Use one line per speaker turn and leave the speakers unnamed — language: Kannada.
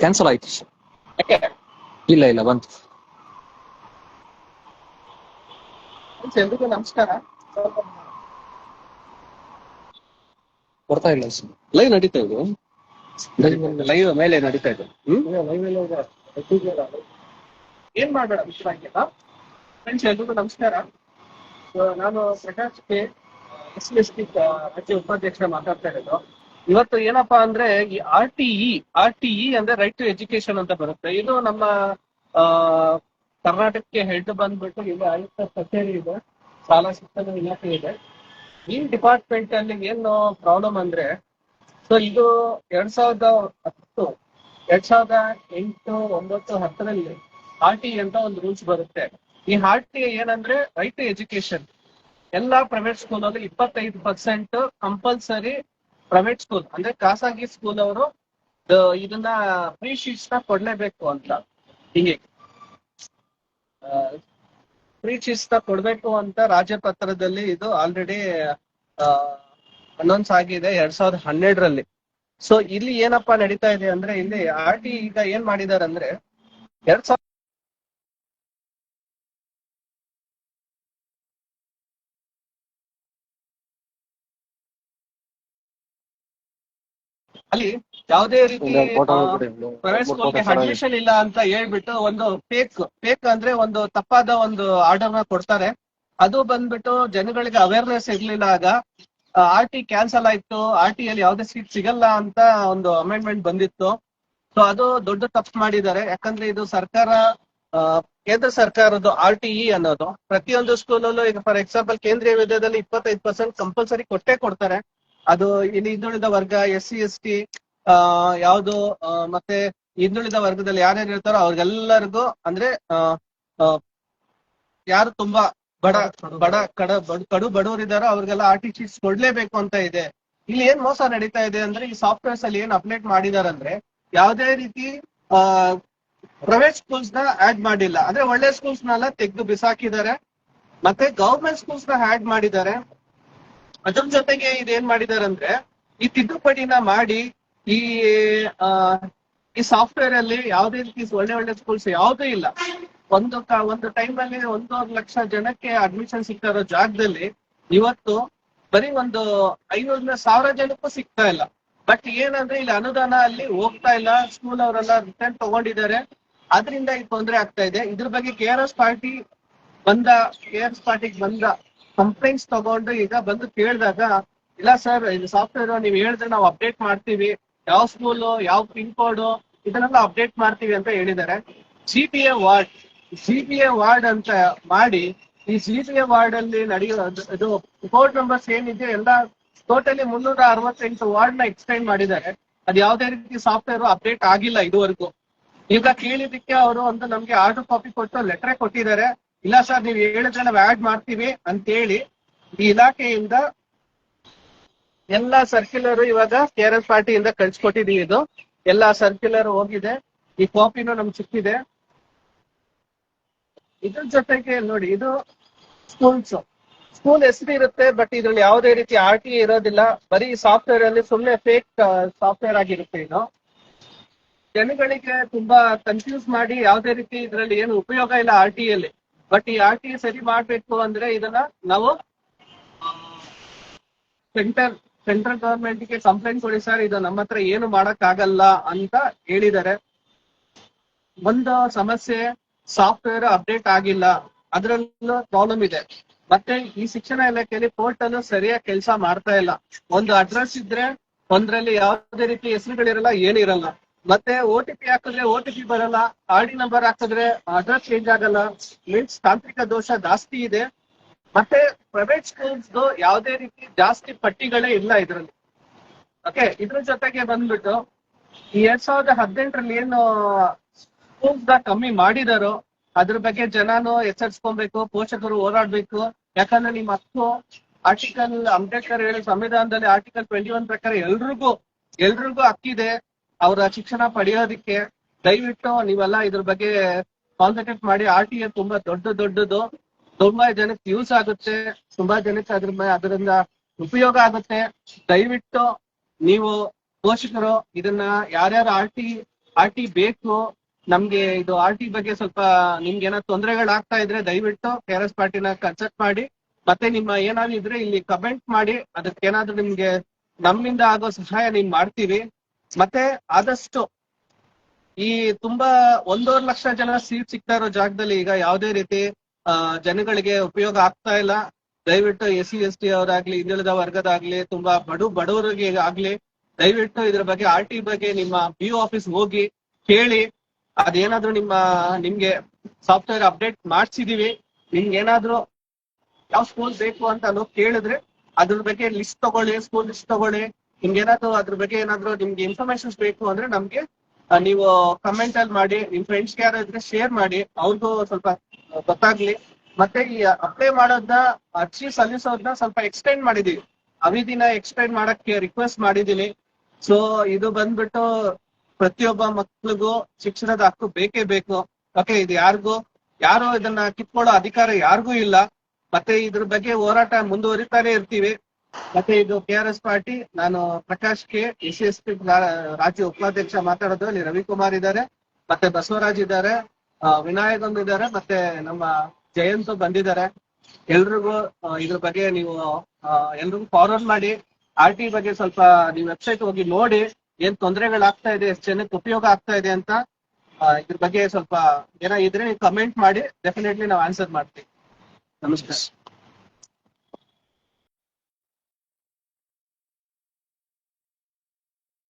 ಕ್ಯಾನ್ಸಲ್ ಆಯ್ತು.
ಯಾಕೆ?
ಇಲ್ಲ ಬಂತು.
ಎಲ್ರಿಗೂ ನಮಸ್ಕಾರ.
ಬರ್ತಾ ಇಲ್ಲ
ಲೈವ್ ನಡೀತಾ ಇದೆ, ಲೈವ್ ಮೇಲೆ ನಡೀತಾ ಇದೆ. ಏನ್ ಮಾಡೋಣ ವಿಷಯ. ಫ್ರೆಂಡ್ಸ್ ಎಲ್ರಿಗೂ ನಮಸ್ಕಾರ. ನಾನು ಪ್ರಕಾಶ್ ಕೆ, SC/ST ರಾಜ್ಯ ಉಪಾಧ್ಯಕ್ಷ ಮಾತಾಡ್ತಾ ಇರೋದು. ಇವತ್ತು ಏನಪ್ಪಾ ಅಂದ್ರೆ ಈ RTE ಅಂದ್ರೆ ರೈಟ್ ಟು ಎಜುಕೇಶನ್ ಅಂತ ಬರುತ್ತೆ. ಇದು ನಮ್ಮ ಕರ್ನಾಟಕಕ್ಕೆ ಹೆಡ್ ಬಂದ್ಬಿಟ್ಟು ಇಲ್ಲಿ ಆಯುಕ್ತ ಕಚೇರಿ ಇದೆ, ಶಾಲಾ ಶಿಕ್ಷಣ ಇಲಾಖೆ ಇದೆ. ಈ ಡಿಪಾರ್ಟ್ಮೆಂಟ್ ಅಲ್ಲಿ ಏನು ಪ್ರಾಬ್ಲಮ್ ಅಂದ್ರೆ, ಸೊ ಇದು 2010, 2008, 2009, 2010ರಲ್ಲಿ RTE ಅಂತ ಒಂದು ರೂಲ್ಸ್ ಬರುತ್ತೆ. ಈ RTE ಏನಂದ್ರೆ ರೈಟ್ ಟು ಎಜುಕೇಶನ್. ಎಲ್ಲಾ ಪ್ರೈವೇಟ್ ಸ್ಕೂಲ್ ಅಲ್ಲಿ 25% ಕಂಪಲ್ಸರಿ ಪ್ರೈವೇಟ್ ಸ್ಕೂಲ್ ಅಂದ್ರೆ ಖಾಸಗಿ ಸ್ಕೂಲ್ ಅವರು ಇದನ್ನ ಫ್ರೀ ಶೀಟ್ಸ್ ನ ಕೊಡ್ಲೇಬೇಕು ಅಂತ, ಹಿಂಗೆ ಫ್ರೀ ಶೀಟ್ಸ್ ನ ಕೊಡ್ಬೇಕು ಅಂತ ರಾಜ್ಯಪತ್ರದಲ್ಲಿ ಇದು ಆಲ್ರೆಡಿ ಅನೌನ್ಸ್ ಆಗಿದೆ 2012ರಲ್ಲಿ. ಸೊ ಇಲ್ಲಿ ಏನಪ್ಪಾ ನಡೀತಾ ಇದೆ ಅಂದ್ರೆ, ಇಲ್ಲಿ RTE ಈಗ ಏನ್ ಮಾಡಿದಾರೆ ಅಂದ್ರೆ 2000 ಅಲ್ಲಿ ಯಾವುದೇ ರೀತಿ ಪ್ರೈವೇಟ್ ಸ್ಕೂಲ್ಗೆ ಅಡ್ಮಿಷನ್ ಇಲ್ಲ ಅಂತ ಹೇಳ್ಬಿಟ್ಟು ಒಂದು ಫೇಕ್ ಅಂದ್ರೆ ಒಂದು ತಪ್ಪಾದ ಒಂದು ಆರ್ಡರ್ ನ ಕೊಡ್ತಾರೆ. ಅದು ಬಂದ್ಬಿಟ್ಟು ಜನಗಳಿಗೆ ಅವೇರ್ನೆಸ್ ಇರ್ಲಿಲ್ಲ. ಆಗ RTE ಕ್ಯಾನ್ಸಲ್ ಆಯ್ತು, RTE ಅಲ್ಲಿ ಯಾವುದೇ ಸೀಟ್ ಸಿಗಲ್ಲ ಅಂತ ಒಂದು ಅಮೆಂಡ್ಮೆಂಟ್ ಬಂದಿತ್ತು. ಸೊ ಅದು ದೊಡ್ಡ ತಪ್ಪು ಮಾಡಿದ್ದಾರೆ. ಯಾಕಂದ್ರೆ ಇದು ಸರ್ಕಾರ, ಕೇಂದ್ರ ಸರ್ಕಾರದ RTE ಅನ್ನೋದು ಪ್ರತಿಯೊಂದು ಸ್ಕೂಲಲ್ಲೂ, ಈಗ ಫಾರ್ ಎಕ್ಸಾಂಪಲ್ ಕೇಂದ್ರೀಯ ವಿದ್ಯಾಲಯದಲ್ಲಿ 25% ಕಂಪಲ್ಸರಿ ಕೊಡ್ತಾರೆ. ಅದು ಇಲ್ಲಿ ಹಿಂದುಳಿದ ವರ್ಗ, SC/ST ಯಾವುದು ಮತ್ತೆ ಹಿಂದುಳಿದ ವರ್ಗದಲ್ಲಿ ಯಾರ್ಯಾರು ಇರ್ತಾರೋ ಅವ್ರಿಗೆಲ್ಲರಿಗೂ, ಅಂದ್ರೆ ಯಾರು ತುಂಬಾ ಕಡು ಬಡವರಿದಾರೋ ಅವ್ರಿಗೆಲ್ಲ RTE ಶೀಟ್ಸ್ ಕೊಡ್ಲೇಬೇಕು ಅಂತ ಇದೆ. ಇಲ್ಲಿ ಏನ್ ಮೋಸ ನಡೀತಾ ಇದೆ ಅಂದ್ರೆ, ಈ ಸಾಫ್ಟ್ವೇರ್ಸ್ ಅಲ್ಲಿ ಏನ್ ಅಪ್ಡೇಟ್ ಮಾಡಿದಾರಂದ್ರೆ ಯಾವುದೇ ರೀತಿ ಪ್ರೈವೇಟ್ ಸ್ಕೂಲ್ಸ್ ನ ಆಡ್ ಮಾಡಿಲ್ಲ. ಅಂದ್ರೆ ಒಳ್ಳೆ ಸ್ಕೂಲ್ಸ್ ನೆಲ್ಲ ತೆಗೆದು ಬಿಸಾಕಿದ್ದಾರೆ, ಮತ್ತೆ ಗವರ್ಮೆಂಟ್ ಸ್ಕೂಲ್ಸ್ ನ ಆಡ್ ಮಾಡಿದ್ದಾರೆ. ಅದ್ರ ಜೊತೆಗೆ ಇದೇನ್ ಮಾಡಿದಾರೆ ಅಂದ್ರೆ, ಈ ತಿದ್ದುಪಡಿನ ಮಾಡಿ ಈ ಸಾಫ್ಟ್ವೇರ್ ಅಲ್ಲಿ ಯಾವುದೇ ರೀತಿ ಒಳ್ಳೆ ಸ್ಕೂಲ್ಸ್ ಯಾವುದೂ ಇಲ್ಲ. ಒಂದು ಟೈಮ್ ಅಲ್ಲಿ 1.5 ಲಕ್ಷ ಜನಕ್ಕೆ ಅಡ್ಮಿಷನ್ ಸಿಗ್ತಾ ಇರೋ ಜಾಗದಲ್ಲಿ ಇವತ್ತು ಬರೀ ಒಂದು 500,000 ಜನಕ್ಕೂ ಸಿಗ್ತಾ ಇಲ್ಲ. ಬಟ್ ಏನಂದ್ರೆ ಇಲ್ಲಿ ಅನುದಾನ ಅಲ್ಲಿ ಹೋಗ್ತಾ ಇಲ್ಲ, ಸ್ಕೂಲ್ ಅವರೆಲ್ಲ ರಿಟರ್ನ್ ತಗೊಂಡಿದ್ದಾರೆ, ಅದರಿಂದ ಈ ತೊಂದರೆ ಆಗ್ತಾ ಇದೆ. ಇದ್ರ ಬಗ್ಗೆ KRS ಪಾರ್ಟಿಗೆ ಬಂದ ಕಂಪ್ಲೇಂಟ್ಸ್ ತಗೊಂಡು ಈಗ ಬಂದು ಕೇಳಿದಾಗ, ಇಲ್ಲ ಸರ್ ಇದು ಸಾಫ್ಟ್ವೇರ್ ನೀವು ಹೇಳಿದ್ರೆ ನಾವು ಅಪ್ಡೇಟ್ ಮಾಡ್ತೀವಿ, ಯಾವ ಸ್ಕೂಲು, ಯಾವ ಪಿನ್ ಕೋಡ್ ಇದನ್ನೆಲ್ಲ ಅಪ್ಡೇಟ್ ಮಾಡ್ತೀವಿ ಅಂತ ಹೇಳಿದ್ದಾರೆ. GPA ವಾರ್ಡ್ ಅಂತ ಮಾಡಿ, ಈ GPA ವಾರ್ಡ್ ಅಲ್ಲಿ ನಡೆಯೋದು ಕೋಡ್ ನಂಬರ್ಸ್ ಏನಿದೆ ಎಲ್ಲ ಟೋಟಲಿ 368 ವಾರ್ಡ್ ನ ಎಕ್ಸ್ಟೆಂಡ್ ಮಾಡಿದ್ದಾರೆ. ಅದು ಯಾವುದೇ ರೀತಿ ಸಾಫ್ಟ್ವೇರ್ ಅಪ್ಡೇಟ್ ಆಗಿಲ್ಲ ಇದುವರೆಗೂ. ಈಗ ಕೇಳಿದಕ್ಕೆ ಅವರು ಒಂದು ನಮ್ಗೆ ಆರ್ಡರ್ ಕಾಪಿ ಕೊಟ್ಟು ಲೆಟರ್ ಕೊಟ್ಟಿದ್ದಾರೆ, ಇಲ್ಲ ಸರ್ ನೀವು ಹೇಳಿದ್ರೆ ನಾವು ಆಡ್ ಮಾಡ್ತೀವಿ ಅಂತೇಳಿ. ಈ ಇಲಾಖೆಯಿಂದ ಎಲ್ಲಾ ಸರ್ಕ್ಯುಲರ್ ಇವಾಗ KRS ಪಾರ್ಟಿಯಿಂದ ಕಳ್ಸಿಕೊಟ್ಟಿದೀವಿ. ಇದು ಎಲ್ಲಾ ಸರ್ಕ್ಯುಲರ್ ಹೋಗಿದೆ, ಈ ಕಾಪಿನೂ ನಮ್ಗೆ ಸಿಕ್ಕಿದೆ. ಇದ್ರ ಜೊತೆಗೆ ನೋಡಿ, ಇದು ಸ್ಕೂಲ್ ಹೆಸರು ಇರುತ್ತೆ, ಬಟ್ ಇದ್ರಲ್ಲಿ ಯಾವುದೇ ರೀತಿ RTE ಇರೋದಿಲ್ಲ. ಬರೀ ಸಾಫ್ಟ್ವೇರ್ ಅಲ್ಲಿ ಸುಮ್ಮನೆ ಫೇಕ್ ಸಾಫ್ಟ್ವೇರ್ ಆಗಿರುತ್ತೆ. ಇದು ಜನಗಳಿಗೆ ತುಂಬಾ ಕನ್ಫ್ಯೂಸ್ ಮಾಡಿ ಯಾವುದೇ ರೀತಿ ಇದ್ರಲ್ಲಿ ಏನು ಉಪಯೋಗ ಇಲ್ಲ RTE ಅಲ್ಲಿ. ಬಟ್ ಈ RTE ಸರಿ ಮಾಡ್ಬೇಕು ಅಂದ್ರೆ ಇದನ್ನ ನಾವು ಸೆಂಟ್ರಲ್ ಗವರ್ಮೆಂಟ್ ಗೆ ಕಂಪ್ಲೇಂಟ್ ಕೊಡಿ ಸರ್, ಇದು ನಮ್ಮ ಹತ್ರ ಏನು ಮಾಡಕ್ ಆಗಲ್ಲ ಅಂತ ಹೇಳಿದ್ದಾರೆ. ಒಂದು ಸಮಸ್ಯೆ, ಸಾಫ್ಟ್ವೇರ್ ಅಪ್ಡೇಟ್ ಆಗಿಲ್ಲ, ಅದ್ರಲ್ಲೂ ಪ್ರಾಬ್ಲಮ್ ಇದೆ. ಮತ್ತೆ ಈ ಶಿಕ್ಷಣ ಇಲಾಖೆಯಲ್ಲಿ ಪೋರ್ಟಲ್ ಸರಿಯಾಗಿ ಕೆಲಸ ಮಾಡ್ತಾ ಇಲ್ಲ. ಒಂದು ಅಡ್ರೆಸ್ ಇದ್ರೆ ಒಂದ್ರಲ್ಲಿ ಯಾವುದೇ ರೀತಿ ಹೆಸರುಗಳಿರಲ್ಲ, ಏನಿರಲ್ಲ. ಮತ್ತೆ OTP ಹಾಕಿದ್ರೆ OTP ಬರಲ್ಲ, RD ನಂಬರ್ ಹಾಕಿದ್ರೆ ಅಡ್ರೆಸ್ ಚೇಂಜ್ ಆಗಲ್ಲ. ಮೀನ್ಸ್ ತಾಂತ್ರಿಕ ದೋಷ ಜಾಸ್ತಿ ಇದೆ. ಮತ್ತೆ ಪ್ರೈವೇಟ್ ಸ್ಕೂಲ್ಸ್ ಯಾವುದೇ ರೀತಿ ಜಾಸ್ತಿ ಪಟ್ಟಿಗಳೇ ಇಲ್ಲ ಇದ್ರಲ್ಲಿ. ಓಕೆ, ಇದ್ರ ಜೊತೆಗೆ ಬಂದ್ಬಿಟ್ಟು ಈ 2018ರಲ್ಲಿ ಏನು ಸ್ಕೂಲ್ಸ್ ಕಮ್ಮಿ ಮಾಡಿದಾರೋ ಅದ್ರ ಬಗ್ಗೆ ಜನನು ಎಚ್ಚರಿಸ್ಕೊಬೇಕು, ಪೋಷಕರು ಹೋರಾಡ್ಬೇಕು. ಯಾಕಂದ್ರೆ ನಿಮ್ಮ ಹಕ್ಕು ಅಂಬೇಡ್ಕರ್ ಹೇಳಿ ಸಂವಿಧಾನದಲ್ಲಿ ಆರ್ಟಿಕಲ್ 21 ಪ್ರಕಾರ ಎಲ್ರಿಗೂ ಹಕ್ಕಿದೆ ಅವರ ಶಿಕ್ಷಣ ಪಡೆಯೋದಿಕ್ಕೆ. ದಯವಿಟ್ಟು ನೀವೆಲ್ಲ ಇದ್ರ ಬಗ್ಗೆ ಕಾನ್ಸಂಟ್ರೇಟ್ ಮಾಡಿ. RTE ತುಂಬಾ ದೊಡ್ಡದು, ತುಂಬಾ ಜನಕ್ಕೆ ಯೂಸ್ ಆಗುತ್ತೆ, ತುಂಬಾ ಜನಕ್ಕೆ ಅದರಿಂದ ಉಪಯೋಗ ಆಗುತ್ತೆ. ದಯವಿಟ್ಟು ನೀವು ಪೋಷಕರು ಇದನ್ನ ಯಾರ್ಯಾರು RTE RT ಬೇಕು ನಮ್ಗೆ, ಇದು RT ಬಗ್ಗೆ ಸ್ವಲ್ಪ ನಿಮ್ಗೆ ಏನಾದ್ರು ತೊಂದರೆಗಳಾಗ್ತಾ ಇದ್ರೆ ದಯವಿಟ್ಟು KRS ಪಾರ್ಟಿನ ಕನ್ಸಲ್ಟ್ ಮಾಡಿ, ಮತ್ತೆ ನಿಮ್ಮ ಏನಾದ್ರು ಇದ್ರೆ ಇಲ್ಲಿ ಕಮೆಂಟ್ ಮಾಡಿ, ಅದಕ್ಕೆ ಏನಾದ್ರು ನಿಮ್ಗೆ ನಮ್ಮಿಂದ ಆಗೋ ಸಹಾಯ ನೀವ್ ಮಾಡ್ತೀವಿ. ಮತ್ತೆ ಆದಷ್ಟು ಈ ತುಂಬಾ 1.5 ಲಕ್ಷ ಜನ ಸೀಟ್ ಸಿಗ್ತಾ ಇರೋ ಜಾಗದಲ್ಲಿ ಈಗ ಯಾವುದೇ ರೀತಿ ಜನಗಳಿಗೆ ಉಪಯೋಗ ಆಗ್ತಾ ಇಲ್ಲ. ದಯವಿಟ್ಟು SC ST ಅವರಾಗ್ಲಿ, ಹಿಂದುಳಿದ ವರ್ಗದಾಗ್ಲಿ, ತುಂಬಾ ಬಡವರಿಗೆ ಆಗ್ಲಿ ದಯವಿಟ್ಟು ಇದ್ರ ಬಗ್ಗೆ RT ಬಗ್ಗೆ ನಿಮ್ಮ BO ಆಫೀಸ್ ಹೋಗಿ ಕೇಳಿ. ಅದೇನಾದ್ರೂ ನಿಮ್ಗೆ ಸಾಫ್ಟ್ವೇರ್ ಅಪ್ಡೇಟ್ ಮಾಡ್ಸಿದೀವಿ, ನಿಮ್ಗೆ ಏನಾದ್ರು ಯಾವ ಸ್ಕೂಲ್ ಬೇಕು ಅಂತ ಕೇಳಿದ್ರೆ ಅದ್ರ ಬಗ್ಗೆ ಲಿಸ್ಟ್ ತಗೊಳ್ಳಿ, ಸ್ಕೂಲ್ ಲಿಸ್ಟ್ ತಗೊಳ್ಳಿ. ನಿಮ್ಗೆ ಏನಾದ್ರು ಅದ್ರ ಬಗ್ಗೆ ಏನಾದ್ರು ನಿಮ್ಗೆ ಇನ್ಫಾರ್ಮೇಶನ್ಸ್ ಬೇಕು ಅಂದ್ರೆ ನಮ್ಗೆ ನೀವು ಕಮೆಂಟ್ ಅಲ್ಲಿ ಮಾಡಿ, ನಿಮ್ ಫ್ರೆಂಡ್ಸ್ ಯಾರು ಇದ್ರೆ ಶೇರ್ ಮಾಡಿ, ಅವ್ರಿಗೂ ಸ್ವಲ್ಪ ಗೊತ್ತಾಗ್ಲಿ. ಮತ್ತೆ ಈ ಅಪ್ಲೈ ಮಾಡೋದನ್ನ, ಅರ್ಜಿ ಸಲ್ಲಿಸೋದನ್ನ ಸ್ವಲ್ಪ ಎಕ್ಸ್ಟೆಂಡ್ ಮಾಡಿದೀವಿ, ಅವಧಿನ ಎಕ್ಸ್ಟೆಂಡ್ ಮಾಡಕ್ಕೆ ರಿಕ್ವೆಸ್ಟ್ ಮಾಡಿದೀನಿ. ಸೊ ಇದು ಬಂದ್ಬಿಟ್ಟು ಪ್ರತಿಯೊಬ್ಬ ಮಕ್ಳಿಗೂ ಶಿಕ್ಷಣದ ಹಕ್ಕು ಬೇಕೇ ಬೇಕು. ಓಕೆ, ಇದು ಯಾರು ಇದನ್ನ ಕಿತ್ಕೊಳ್ಳೋ ಅಧಿಕಾರ ಯಾರಿಗೂ ಇಲ್ಲ. ಮತ್ತೆ ಇದ್ರ ಬಗ್ಗೆ ಹೋರಾಟ ಮುಂದುವರಿತಾನೆ ಇರ್ತೀವಿ. ಮತ್ತೆ ಇದು KRS ಪಾರ್ಟಿ, ನಾನು ಪ್ರಕಾಶ್ ಕೆ, SC ST ರಾಜ್ಯ ಉಪಾಧ್ಯಕ್ಷ ಮಾತಾಡೋದು. ಅಲ್ಲಿ ರವಿಕುಮಾರ್ ಇದ್ದಾರೆ, ಮತ್ತೆ ಬಸವರಾಜ್ ಇದ್ದಾರೆ, ವಿನಾಯಕ್ ಇದ್ದಾರೆ, ಮತ್ತೆ ನಮ್ಮ ಜಯಂತ್ ಬಂದಿದ್ದಾರೆ. ಎಲ್ರಿಗೂ ಇದ್ರ ಬಗ್ಗೆ ನೀವು ಎಲ್ರಿಗೂ ಫಾರ್ವರ್ಡ್ ಮಾಡಿ. RT ಬಗ್ಗೆ ಸ್ವಲ್ಪ ನೀವು ವೆಬ್ಸೈಟ್ ಹೋಗಿ ನೋಡಿ, ಏನ್ ತೊಂದರೆಗಳಾಗ್ತಾ ಇದೆ, ಎಷ್ಟು ಜನಕ್ಕೆ ಉಪಯೋಗ ಆಗ್ತಾ ಇದೆ ಅಂತ. ಇದ್ರ ಬಗ್ಗೆ ಸ್ವಲ್ಪ ಇದ್ರೆ ನೀವು ಕಮೆಂಟ್ ಮಾಡಿ, ಡೆಫಿನೆಟ್ಲಿ ನಾವು ಆನ್ಸರ್ ಮಾಡ್ತೀವಿ. ನಮಸ್ಕಾರ.